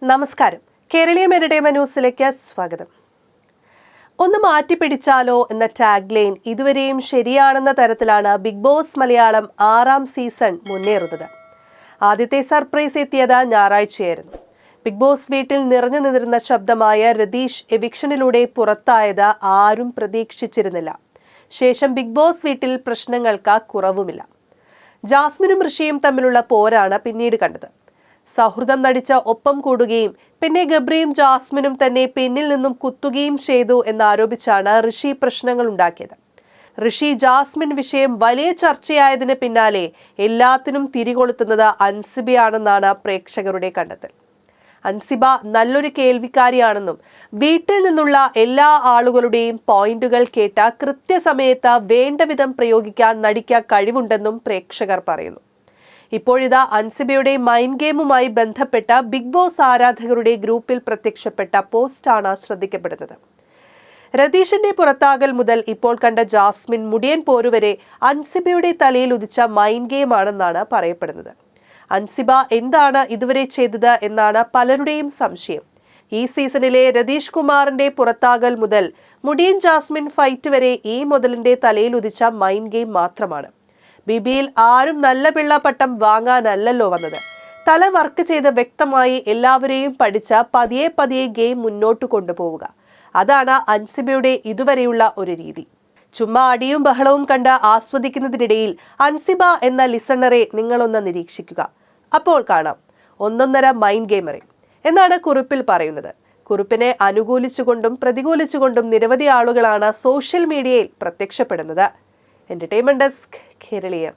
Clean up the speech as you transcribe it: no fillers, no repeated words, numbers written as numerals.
നമസ്കാരം. കേരളീയം എന്റർടൈൻമെന്റ് ന്യൂസിലേക്ക് സ്വാഗതം. ഒന്ന് മാറ്റിപ്പിടിച്ചാലോ എന്ന ടാഗ് ലൈൻ ഇതുവരെയും ശരിയാണെന്ന തരത്തിലാണ് ബിഗ് ബോസ് മലയാളം 6ാം സീസൺ മുന്നേറുന്നത്. ആദ്യത്തെ സർപ്രൈസ് എത്തിയത് ഞായറാഴ്ചയായിരുന്നു. ബിഗ് ബോസ് വീട്ടിൽ നിറഞ്ഞു നിന്നിരുന്ന ശബ്ദമായ രതീഷ് എവിക്ഷനിലൂടെ പുറത്തായത് ആരും പ്രതീക്ഷിച്ചിരുന്നില്ല. ശേഷം ബിഗ് ബോസ് വീട്ടിൽ പ്രശ്നങ്ങൾക്ക് കുറവുമില്ല. ജാസ്മിനും ഋഷിയും തമ്മിലുള്ള പോരാണ് പിന്നീട് കണ്ടത്. സൗഹൃദം നടിച്ച ഒപ്പം കൂടുകയും പിന്നെ ഗബ്രിയും ജാസ്മിനും തന്നെ പിന്നിൽ നിന്നും കുത്തുകയും ചെയ്തു എന്നാരോപിച്ചാണ് ഋഷി പ്രശ്നങ്ങൾ ഉണ്ടാക്കിയത്. ഋഷി ജാസ്മിൻ വിഷയം വലിയ ചർച്ചയായതിന് പിന്നാലെ എല്ലാത്തിനും തിരികൊളുത്തുന്നത് അൻസിബയാണെന്നാണ് പ്രേക്ഷകരുടെ കണ്ടെത്തൽ. അൻസിബ നല്ലൊരു കേൾവിക്കാരിയാണെന്നും വീട്ടിൽ നിന്നുള്ള എല്ലാ ആളുകളുടെയും പോയിന്റുകൾ കേട്ട കൃത്യസമയത്ത് വേണ്ടവിധം പ്രയോഗിക്കാൻ നടിക്ക് കഴിവുണ്ടെന്നും പ്രേക്ഷകർ പറയുന്നു. ഇപ്പോഴിതാ അൻസിബയുടെ മൈൻഡ് ഗെയിമുമായി ബന്ധപ്പെട്ട ബിഗ് ബോസ് ആരാധകരുടെ ഗ്രൂപ്പിൽ പ്രത്യക്ഷപ്പെട്ട പോസ്റ്റാണ് ശ്രദ്ധിക്കപ്പെടുന്നത്. രതീഷിന്റെ പുറത്താകൽ മുതൽ ഇപ്പോൾ കണ്ട ജാസ്മിൻ മുടിയൻ പോരുവരെ അൻസിബയുടെ തലയിൽ ഉദിച്ച മൈൻഡ് ഗെയിം ആണെന്നാണ് പറയപ്പെടുന്നത്. അൻസിബ എന്താണ് ഇതുവരെ ചെയ്തത് എന്നാണ് പലരുടെയും സംശയം. ഈ സീസണിലെ രതീഷ് കുമാറിന്റെ പുറത്താകൽ മുതൽ മുടിയൻ ജാസ്മിൻ ഫൈറ്റ് വരെ ഈ മുതലിന്റെ തലയിൽ ഉദിച്ച മൈൻഡ് ഗെയിം മാത്രമാണ്. ബിബിയിൽ ആരും നല്ല പിള്ള പട്ടം വാങ്ങാനല്ലല്ലോ വന്നത്. തല വർക്ക് ചെയ്ത് വ്യക്തമായി എല്ലാവരെയും പഠിച്ച പതിയെ പതിയെ ഗെയിം മുന്നോട്ട് കൊണ്ടുപോവുക, അതാണ് അൻസിബയുടെ ഇതുവരെയുള്ള ഒരു രീതി. ചുമ്മാ അടിയും ബഹളവും കണ്ട് ആസ്വദിക്കുന്നതിനിടയിൽ അൻസിബ എന്ന ലിസണറെ നിങ്ങളൊന്ന് നിരീക്ഷിക്കുക. അപ്പോൾ കാണാം ഒന്നൊന്നര മൈൻഡ് ഗെയിമറെ എന്നാണ് കുറിപ്പിൽ പറയുന്നത്. കുറിപ്പിനെ അനുകൂലിച്ചുകൊണ്ടും പ്രതികൂലിച്ചുകൊണ്ടും നിരവധി ആളുകളാണ് സോഷ്യൽ മീഡിയയിൽ പ്രത്യക്ഷപ്പെടുന്നത്. Entertainment desk, Keraleeyam.